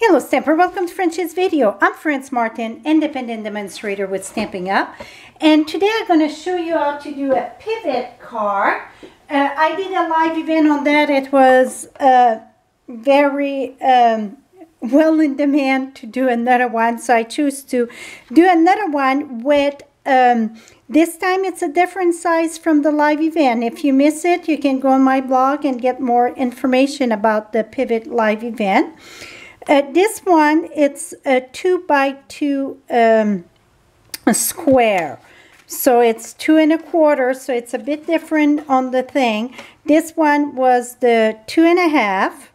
Hello Stamper, welcome to French's video. I'm Franz Martin, independent demonstrator with Stampin' Up. And today I'm going to show you how to do a pivot card. I did a live event on that. It was very well in demand to do another one. So I choose to do another one with, this time it's a different size from the live event. If you miss it, you can go on my blog and get more information about the pivot live event. This one, it's a 2x2 square. So it's 2 1/4, so it's a bit different on the thing. This one was the 2.5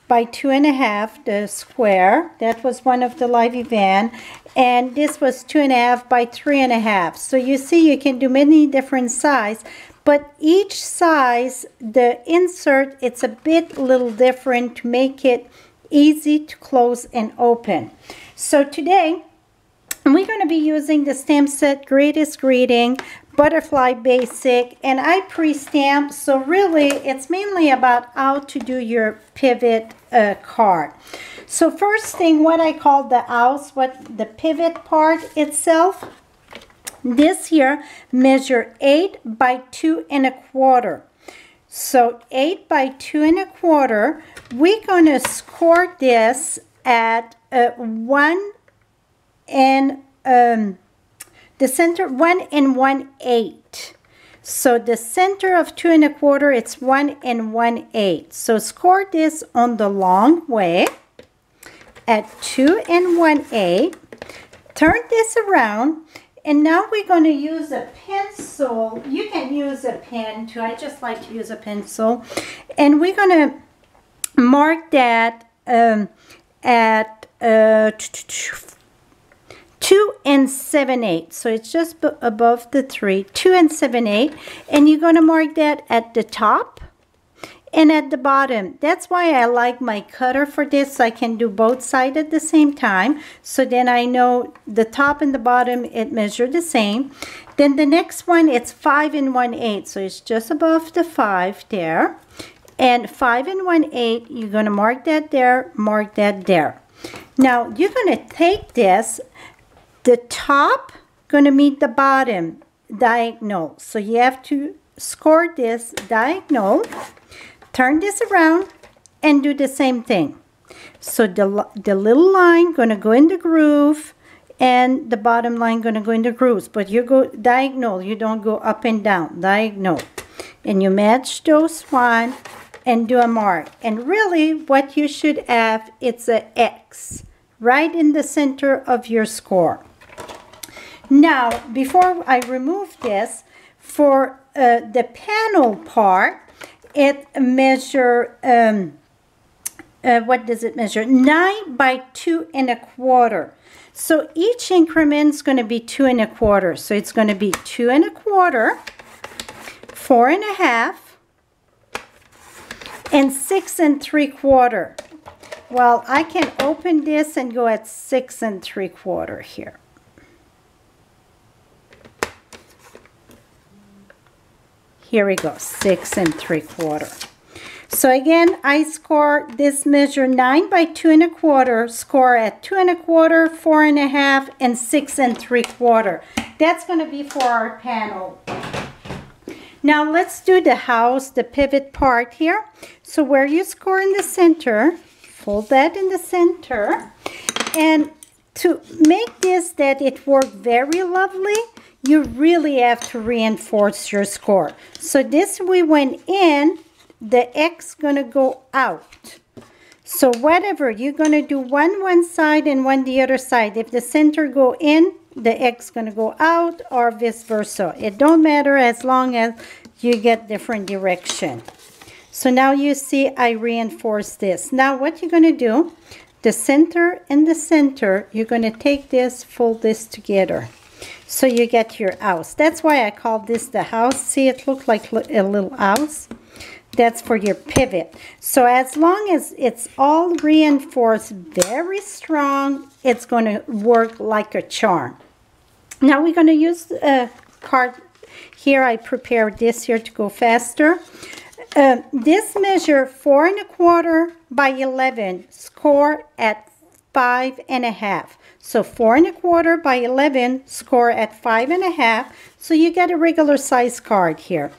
by 2.5, the square. That was one of the live event. And this was 2.5 by 3.5. So you see you can do many different size. But each size, the insert, it's a bit little different to make it easy to close and open. So today we're going to be using the stamp set Greatest Greeting Butterfly Basic, and I pre-stamped, so really it's mainly about how to do your pivot card. So first thing, what I call the house, what the pivot part itself, this here measure 8 by 2 1/4. So 8 by 2 1/4, we're going to score this at 1 and the center 1 1/8. So the center of 2 1/4, it's 1 1/8. So score this on the long way at 2 1/8. Turn this around. And now we're going to use a pencil. You can use a pen too. I just like to use a pencil. And we're going to mark that at 2 7/8. So it's just above the 3. 2 7/8. And you're going to mark that at the top and at the bottom. That's why I like my cutter for this, so I can do both sides at the same time. So then I know the top and the bottom, it measure the same. Then the next one, it's 5 1/8. So it's just above the 5 there. And 5 1/8, you're going to mark that there, mark that there. Now you're going to take this, the top going to meet the bottom diagonal. So you have to score this diagonal. Turn this around and do the same thing. So the little line going to go in the groove and the bottom line going to go in the grooves. But you go diagonal. You don't go up and down. Diagonal. And you match those one and do a mark. And really what you should have, it's an X right in the center of your score. Now, before I remove this, for the panel part, it measure, what does it measure? 9 by 2 1/4. So each increment is going to be 2 1/4. So it's going to be 2 1/4, 4 1/2, and 6 3/4. Well, I can open this and go at 6 3/4 here. Here we go, 6 3/4. So again, I score this measure 9 by 2 1/4, score at 2 1/4, 4 1/2, and 6 3/4. That's going to be for our panel. Now let's do the house, the pivot part here. So where you score in the center, fold that in the center. And to make this that it work very lovely, you really have to reinforce your score. So this we went in, the X gonna go out. So whatever, you're gonna do one side and one the other side. If the center go in, the X gonna go out, or vice versa. It don't matter as long as you get different direction. So now you see I reinforce this. Now what you're gonna do, the center and the center, you're gonna take this, fold this together. So you get your house. That's why I call this the house. See, it looks like a little house. That's for your pivot. So as long as it's all reinforced very strong, it's going to work like a charm. Now we're going to use a card. Here I prepared this here to go faster. This measure 4¼ by 11, score at 5½. So 4¼ by 11, score at 5½. So you get a regular size card here.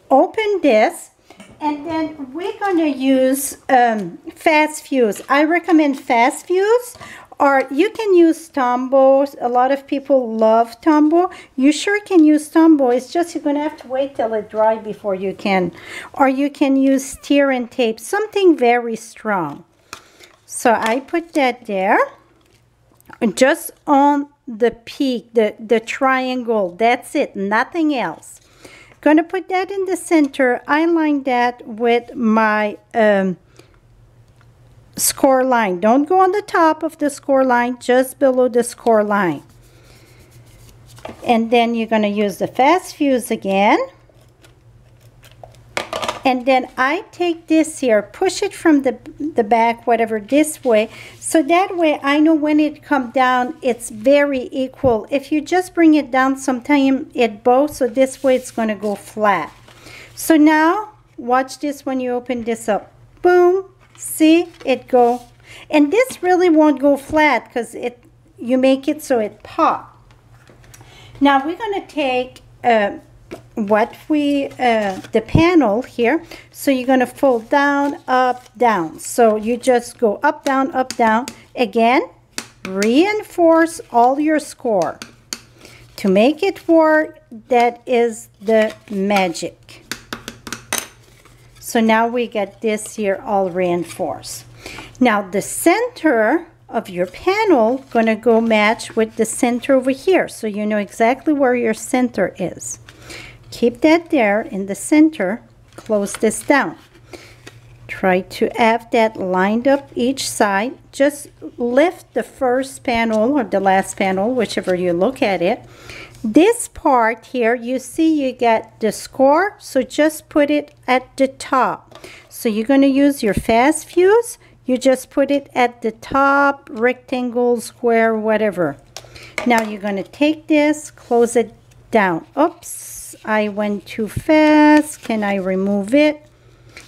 Open this, and then we're going to use fast fuse. I recommend fast fuse, or you can use Tombow. A lot of people love Tombow. You sure can use Tombow. It's just you're going to have to wait till it dries before you can. Or you can use steer and tape, something very strong. So I put that there. Just on the peak, the triangle. That's it, nothing else. Going to put that in the center. I line that with my score line. Don't go on the top of the score line, just below the score line. And then you're going to use the fast fuse again. And then I take this here, push it from the back, whatever, this way. So that way I know when it comes down, it's very equal. If you just bring it down, sometimes it bows, so this way it's going to go flat. So now, watch this when you open this up. Boom. See, it go. And this really won't go flat because you make it so it pops. Now we're going to take the panel here. So you're going to fold down, up, down. So you just go up, down. Again, reinforce all your score. To make it work, that is the magic. So now we get this here all reinforced. Now the center of your panel going to go match with the center over here. So you know exactly where your center is. Keep that there in the center. Close this down. Try to have that lined up each side. Just lift the first panel or the last panel, whichever you look at it. This part here, you see you get the score, so just put it at the top. So you're going to use your fast fuse. You just put it at the top, rectangle, square, whatever. Now you're going to take this, close it down. Oops, I went too fast. Can I remove it?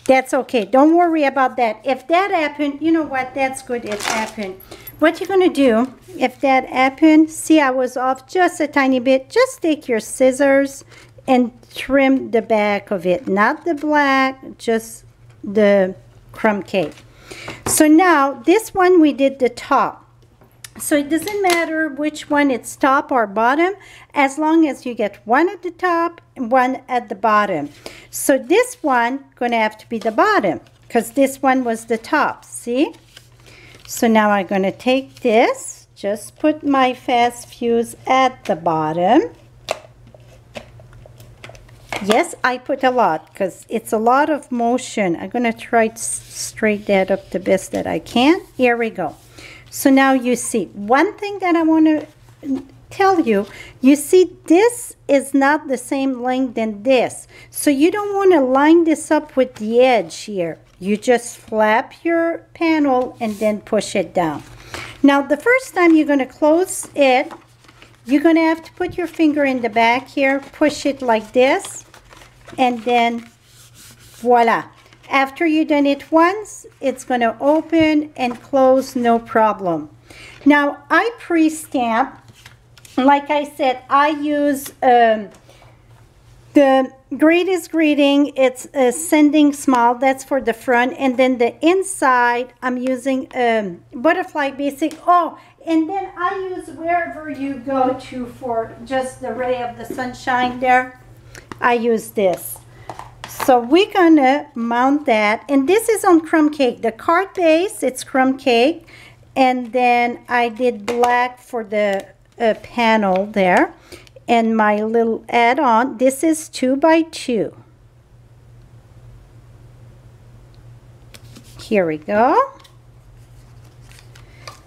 That's okay. Don't worry about that. If that happened, you know what? That's good. It happened. What you're going to do, if that happened, see I was off just a tiny bit. Just take your scissors and trim the back of it. Not the black, just the crumb cake. So now, this one we did the top. So it doesn't matter which one it's top or bottom, as long as you get one at the top and one at the bottom. So this one going to have to be the bottom because this one was the top, see? So now I'm going to take this, just put my fast fuse at the bottom. Yes, I put a lot because it's a lot of motion. I'm going to try to straighten that up the best that I can. Here we go. So now you see, one thing that I want to tell you, you see this is not the same length than this. So you don't want to line this up with the edge here. You just flap your panel and then push it down. Now the first time you're going to close it, you're going to have to put your finger in the back here, push it like this, and then voila. After you've done it once, it's going to open and close, no problem. Now, I pre-stamp. Like I said, I use the greatest greeting. It's a sending small. That's for the front. And then the inside, I'm using butterfly basic. Oh, and then I use wherever you go to for just the ray of the sunshine there. I use this. So we're going to mount that. And this is on crumb cake. The card base, it's crumb cake. And then I did black for the panel there. And my little add-on, this is 2 by 2. Here we go.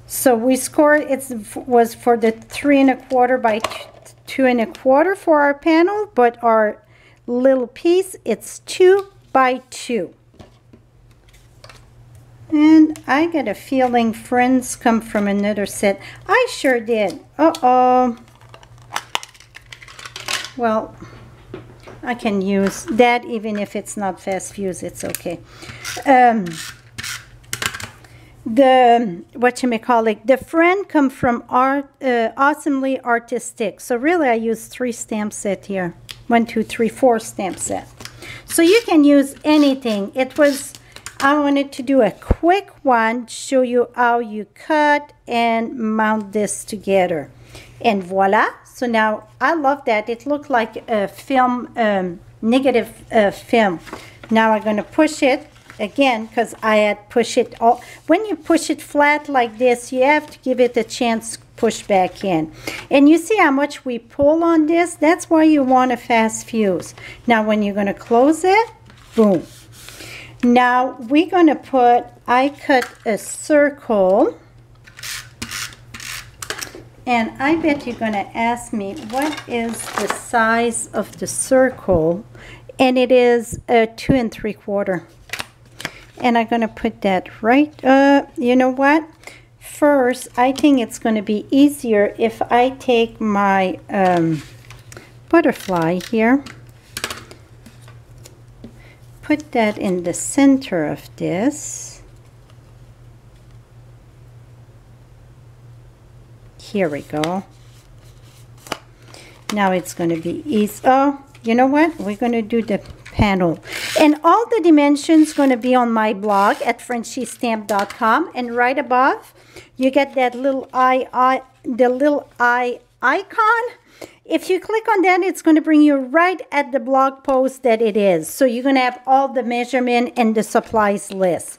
So we scored, it was for the 3 1/4 by 2 1/4 for our panel, but our little piece, it's 2 by 2. And I get a feeling friends come from another set. I sure did. Uh-oh. Well, I can use that even if it's not fast fuse, it's okay. The whatchamacallit, the friend come from Awesomely Artistic. So really I use 3 stamp set here. 1, 2, 3, 4 stamp set. So you can use anything. I wanted to do a quick one, show you how you cut and mount this together. And voila. So now I love that. It looked like a film, negative film. Now I'm going to push it again because I had pushed it all. When you push it flat like this, you have to give it a chance to push back in. And you see how much we pull on this? That's why you want a fast fuse. Now when you're going to close it, boom. Now we're going to put, I cut a circle. And I bet you're going to ask me, what is the size of the circle? And it is a 2 3/4. And I'm going to put that right, you know what? First, I think it's going to be easier if I take my butterfly here. Put that in the center of this. Here we go. Now it's going to be easy. Oh, you know what? We're going to do the panel. And all the dimensions going to be on my blog at FrenchieStamp.com. And right above, you get that little eye icon. If you click on that, it's going to bring you right at the blog post that it is. So you're going to have all the measurement and the supplies list.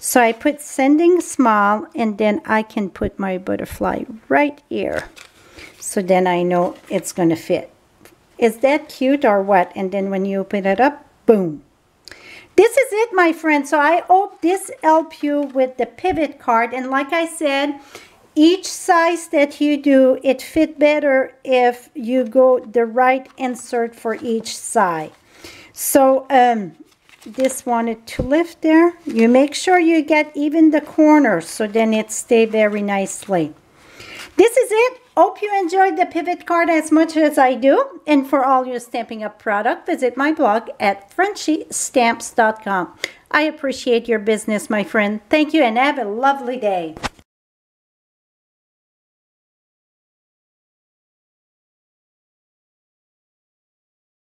So I put sending small, and then I can put my butterfly right here. So then I know it's going to fit. Is that cute or what? And then when you open it up, boom. This is it, my friends. So I hope this helped you with the pivot card. And like I said, each size that you do, it fit better if you go the right insert for each side. So this wanted to lift there. You make sure you get even the corners so then it stay very nicely. This is it. Hope you enjoyed the pivot card as much as I do. And for all your Stampin' Up! Product, visit my blog at FrenchieStamps.com. I appreciate your business, my friend. Thank you and have a lovely day.